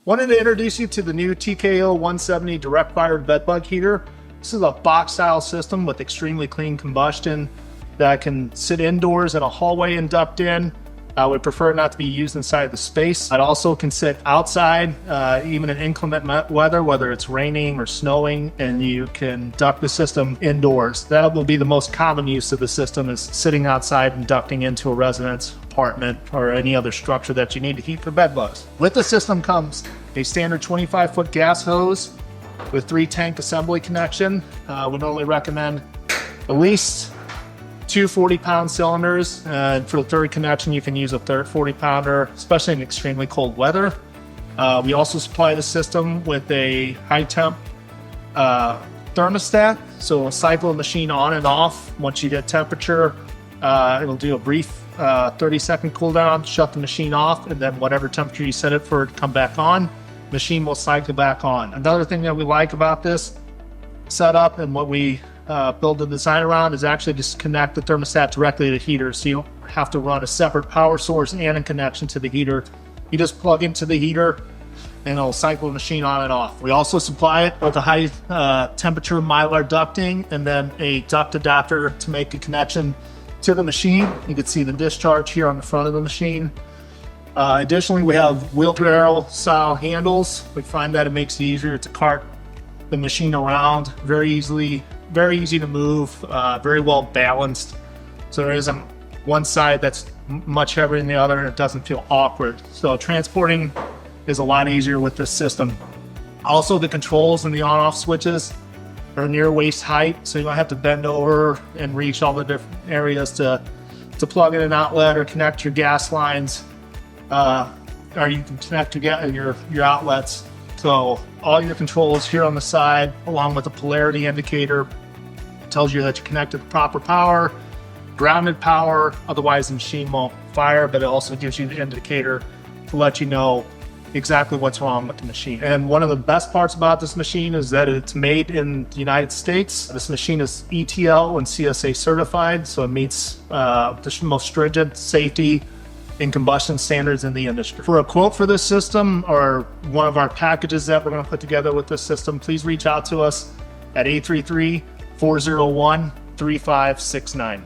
Wanted to introduce you to the new TKO-170 direct fired bed bug heater. This is a box style system with extremely clean combustion that can sit indoors in a hallway and duct in. I would prefer not to be used inside the space. It also can sit outside, even in inclement weather, whether it's raining or snowing, and you can duct the system indoors. That will be the most common use of the system, is sitting outside and ducting into a residence, apartment, or any other structure that you need to heat for bed bugs. With the system comes a standard 25-foot gas hose with 3 tank assembly connection. We normally recommend at least 2 40-pound cylinders, and for the third connection you can use a third 40-pounder, especially in extremely cold weather. We also supply the system with a high temp thermostat, so it'll cycle the machine on and off. Once you get temperature, it'll do a brief 30-second cool down, shut the machine off, and then whatever temperature you set it for to come back on, machine will cycle back on. Another thing that we like about this setup and what we build the design around is actually just connect the thermostat directly to the heater, so you don't have to run a separate power source and a connection to the heater. You just plug into the heater and it'll cycle the machine on and off. We also supply it with a high temperature Mylar ducting and then a duct adapter to make a connection to the machine. You can see the discharge here on the front of the machine. Additionally, we have wheelbarrow style handles. We find that it makes it easier to cart the machine around very easily, very easy to move, very well balanced. So there isn't one side that's much heavier than the other, and it doesn't feel awkward. So transporting is a lot easier with this system. Also, the controls and the on-off switches are near waist height, so you don't have to bend over and reach all the different areas to plug in an outlet or connect your gas lines, or you can connect your outlets. So all your controls here on the side, along with the polarity indicator, tells you that you're connected to proper power, grounded power, otherwise the machine won't fire, but it also gives you the indicator to let you know exactly what's wrong with the machine. And one of the best parts about this machine is that it's made in the United States. This machine is ETL and CSA certified, so it meets the most stringent safety and combustion standards in the industry. For a quote for this system or one of our packages that we're going to put together with this system, please reach out to us at 833-401-3569.